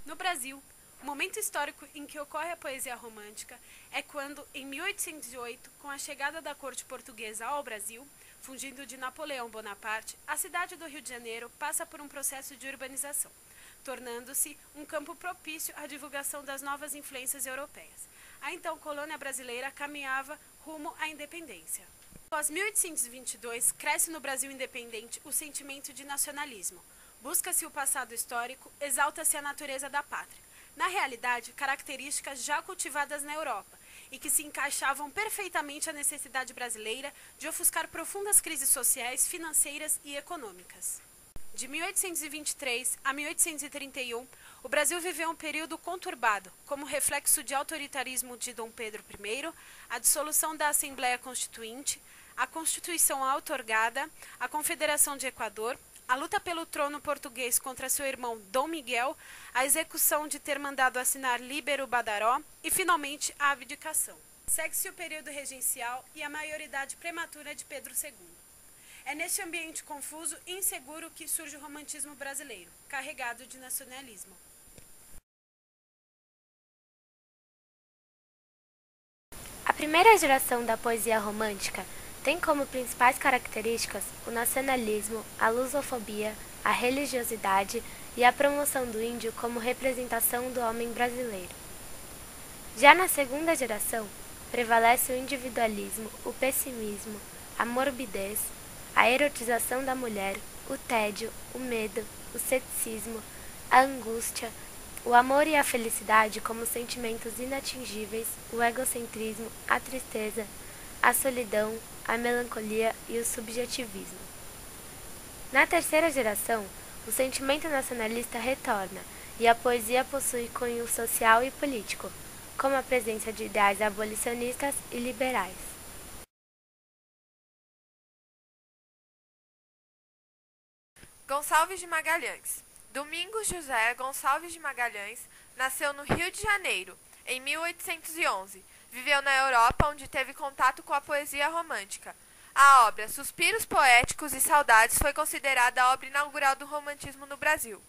No Brasil, o momento histórico em que ocorre a poesia romântica é quando, em 1808, com a chegada da corte portuguesa ao Brasil, fungindo de Napoleão Bonaparte, a cidade do Rio de Janeiro passa por um processo de urbanização, tornando-se um campo propício à divulgação das novas influências europeias. A então colônia brasileira caminhava rumo à independência. Após 1822, cresce no Brasil independente o sentimento de nacionalismo. Busca-se o passado histórico, exalta-se a natureza da pátria. Na realidade, características já cultivadas na Europa e que se encaixavam perfeitamente à necessidade brasileira de ofuscar profundas crises sociais, financeiras e econômicas. De 1823 a 1831, o Brasil viveu um período conturbado, como reflexo de autoritarismo de Dom Pedro I, a dissolução da Assembleia Constituinte, a Constituição outorgada, a Confederação de Equador, a luta pelo trono português contra seu irmão Dom Miguel, a execução de ter mandado assinar Líbero Badaró e, finalmente, a abdicação. Segue-se o período regencial e a maioridade prematura de Pedro II. É neste ambiente confuso e inseguro que surge o romantismo brasileiro, carregado de nacionalismo. A primeira geração da poesia romântica tem como principais características o nacionalismo, a lusofobia, a religiosidade e a promoção do índio como representação do homem brasileiro. Já na segunda geração, prevalece o individualismo, o pessimismo, a morbidez, a erotização da mulher, o tédio, o medo, o ceticismo, a angústia, o amor e a felicidade como sentimentos inatingíveis, o egocentrismo, a tristeza, a solidão, a melancolia e o subjetivismo. Na terceira geração, o sentimento nacionalista retorna e a poesia possui cunho social e político, como a presença de ideais abolicionistas e liberais. Gonçalves de Magalhães. Domingos José Gonçalves de Magalhães nasceu no Rio de Janeiro, em 1811. Viveu na Europa, onde teve contato com a poesia romântica. A obra Suspiros Poéticos e Saudades foi considerada a obra inaugural do romantismo no Brasil.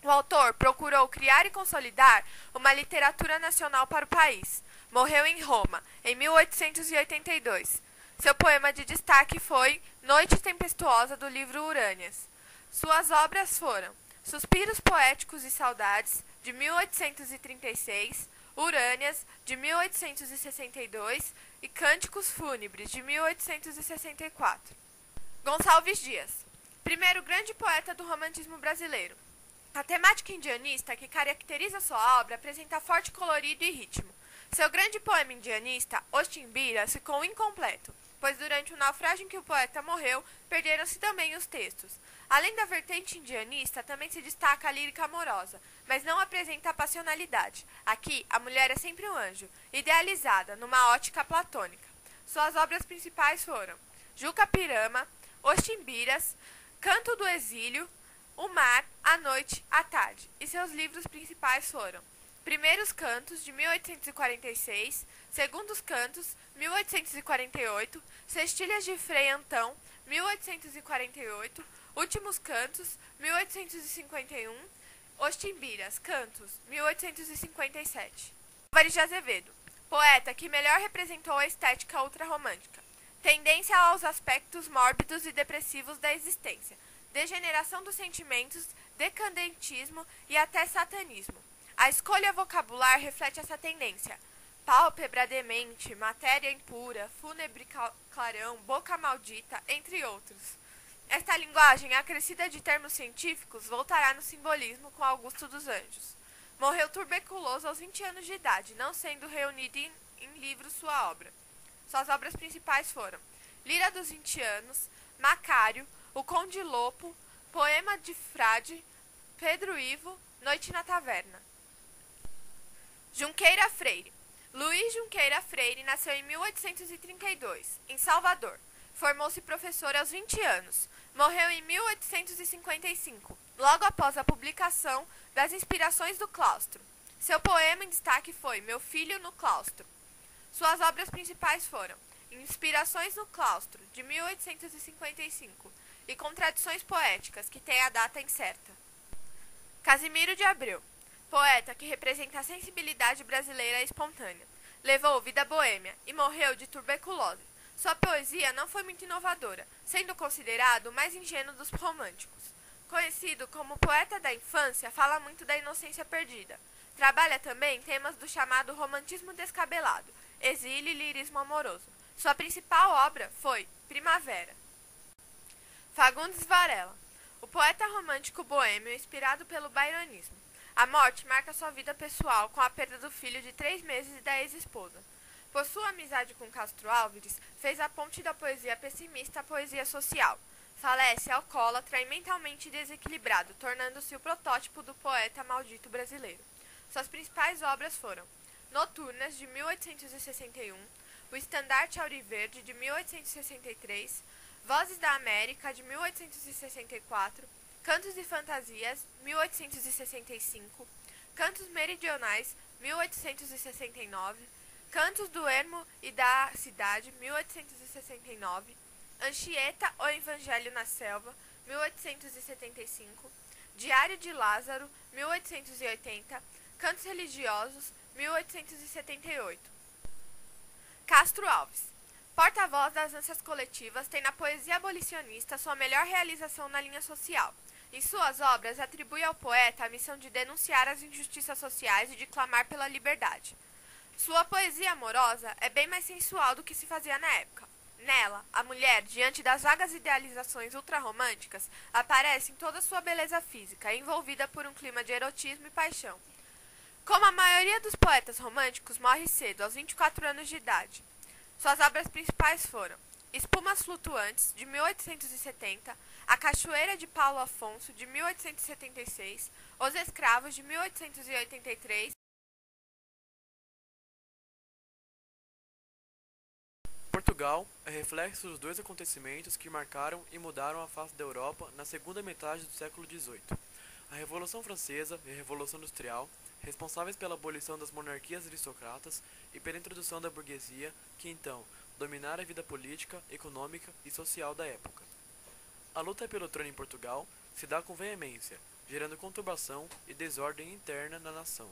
O autor procurou criar e consolidar uma literatura nacional para o país. Morreu em Roma, em 1882. Seu poema de destaque foi Noite Tempestuosa, do livro Urânias. Suas obras foram Suspiros Poéticos e Saudades, de 1836, Urânias, de 1862 e Cânticos Fúnebres, de 1864. Gonçalves Dias. Primeiro grande poeta do romantismo brasileiro. A temática indianista que caracteriza sua obra apresenta forte colorido e ritmo. Seu grande poema indianista, Os Timbiras, ficou incompleto, pois durante o naufrágio em que o poeta morreu, perderam-se também os textos. Além da vertente indianista, também se destaca a lírica amorosa, mas não apresenta a passionalidade. Aqui, a mulher é sempre um anjo, idealizada, numa ótica platônica. Suas obras principais foram Juca Pirama, Os Timbiras, Canto do Exílio, O Mar, A Noite, A Tarde. E seus livros principais foram Primeiros Cantos, de 1846, Segundos Cantos, 1848, Cestilhas de Frei Antão, 1848, Últimos Cantos, 1851, Os Timbiras, Cantos, 1857. Álvares de Azevedo, poeta que melhor representou a estética ultrarromântica. Tendência aos aspectos mórbidos e depressivos da existência, degeneração dos sentimentos, decadentismo e até satanismo. A escolha vocabular reflete essa tendência. Pálpebra demente, matéria impura, fúnebre clarão, boca maldita, entre outros. Esta linguagem, acrescida de termos científicos, voltará no simbolismo com Augusto dos Anjos. Morreu tuberculoso aos 20 anos de idade, não sendo reunido em livro sua obra. Suas obras principais foram Lira dos 20 anos, Macário, O Conde Lopo, Poema de Frade, Pedro Ivo, Noite na Taverna. Junqueira Freire. Luiz Junqueira Freire nasceu em 1832, em Salvador. Formou-se professor aos 20 anos. Morreu em 1855, logo após a publicação das Inspirações do Claustro. Seu poema em destaque foi Meu Filho no Claustro. Suas obras principais foram Inspirações no Claustro, de 1855, e Contradições Poéticas, que tem a data incerta. Casimiro de Abreu. poeta que representa a sensibilidade brasileira espontânea. Levou vida boêmia e morreu de tuberculose. Sua poesia não foi muito inovadora, sendo considerado o mais ingênuo dos românticos. Conhecido como poeta da infância, fala muito da inocência perdida. Trabalha também temas do chamado romantismo descabelado, exílio e lirismo amoroso. Sua principal obra foi Primavera. Fagundes Varela, o poeta romântico boêmio inspirado pelo byronismo. A morte marca sua vida pessoal com a perda do filho de 3 meses e da ex-esposa. Por sua amizade com Castro Álvares, fez a ponte da poesia pessimista à poesia social. Falece alcoólatra e mentalmente desequilibrado, tornando-se o protótipo do poeta maldito brasileiro. Suas principais obras foram Noturnas, de 1861, O Estandarte Auriverde, de 1863, Vozes da América, de 1864, Cantos e Fantasias, 1865, Cantos Meridionais, 1869, Cantos do Ermo e da Cidade, 1869, Anchieta, O Evangelho na Selva, 1875, Diário de Lázaro, 1880, Cantos Religiosos, 1878. Castro Alves, porta-voz das ânsias coletivas, tem na poesia abolicionista sua melhor realização na linha social. Em suas obras, atribui ao poeta a missão de denunciar as injustiças sociais e de clamar pela liberdade. Sua poesia amorosa é bem mais sensual do que se fazia na época. Nela, a mulher, diante das vagas idealizações ultrarromânticas, aparece em toda sua beleza física, envolvida por um clima de erotismo e paixão. Como a maioria dos poetas românticos, morre cedo, aos 24 anos de idade. Suas obras principais foram Espumas Flutuantes, de 1870, A Cachoeira de Paulo Afonso, de 1876, Os Escravos, de 1883. Portugal é reflexo dos 2 acontecimentos que marcaram e mudaram a face da Europa na segunda metade do século XVIII. A Revolução Francesa e a Revolução Industrial, responsáveis pela abolição das monarquias aristocratas e pela introdução da burguesia, que então dominara a vida política, econômica e social da época. A luta pelo trono em Portugal se dá com veemência, gerando conturbação e desordem interna na nação.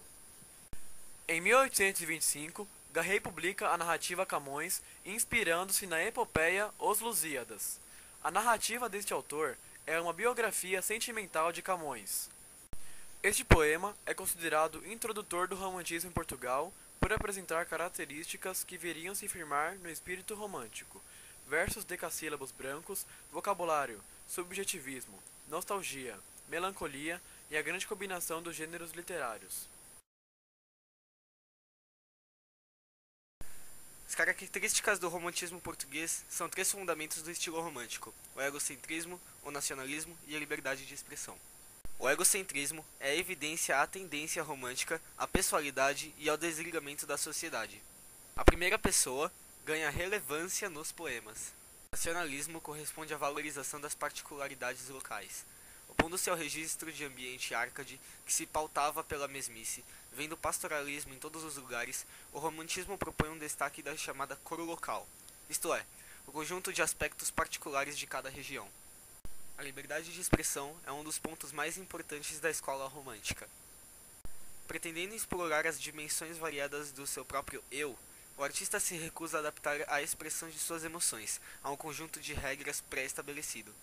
Em 1825, Garrett publica a narrativa Camões, inspirando-se na epopeia Os Lusíadas. A narrativa deste autor é uma biografia sentimental de Camões. Este poema é considerado introdutor do romantismo em Portugal por apresentar características que viriam se firmar no espírito romântico: versos decassílabos brancos, vocabulário, subjetivismo, nostalgia, melancolia e a grande combinação dos gêneros literários. As características do romantismo português são 3 fundamentos do estilo romântico: o egocentrismo, o nacionalismo e a liberdade de expressão. O egocentrismo é a evidência à tendência romântica, à pessoalidade e ao desligamento da sociedade. A primeira pessoa ganha relevância nos poemas. O nacionalismo corresponde à valorização das particularidades locais, opondo-se ao registro de ambiente árcade que se pautava pela mesmice. Vendo o pastoralismo em todos os lugares, o romantismo propõe um destaque da chamada cor local, isto é, o conjunto de aspectos particulares de cada região. A liberdade de expressão é um dos pontos mais importantes da escola romântica. Pretendendo explorar as dimensões variadas do seu próprio eu, o artista se recusa a adaptar a expressão de suas emoções a um conjunto de regras pré-estabelecido.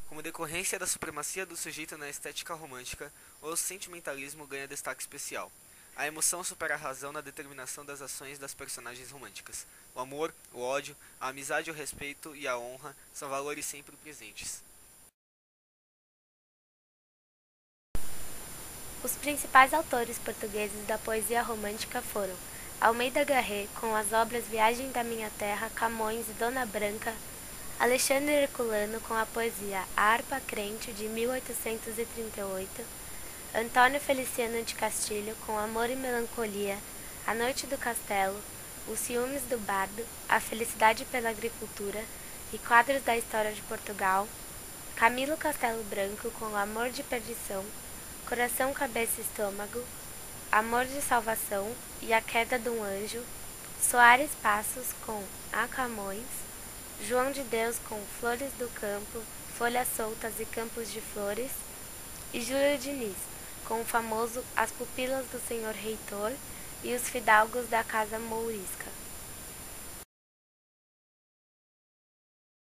Como decorrência da supremacia do sujeito na estética romântica, o sentimentalismo ganha destaque especial. A emoção supera a razão na determinação das ações das personagens românticas. O amor, o ódio, a amizade, o respeito e a honra são valores sempre presentes. Os principais autores portugueses da poesia romântica foram Almeida Garrett, com as obras Viagem da Minha Terra, Camões e Dona Branca; Alexandre Herculano, com a poesia A Harpa Crente, de 1838; Antônio Feliciano de Castilho, com Amor e Melancolia, A Noite do Castelo, Os Ciúmes do Bardo, A Felicidade pela Agricultura e Quadros da História de Portugal; Camilo Castelo Branco, com Amor de Perdição, Coração, Cabeça e Estômago, Amor de Salvação e A Queda de um Anjo; Soares Passos, com A Camões; João de Deus, com Flores do Campo, Folhas Soltas e Campos de Flores; e Júlio Diniz, com o famoso As Pupilas do Senhor Reitor e os fidalgos da Casa Mourisca.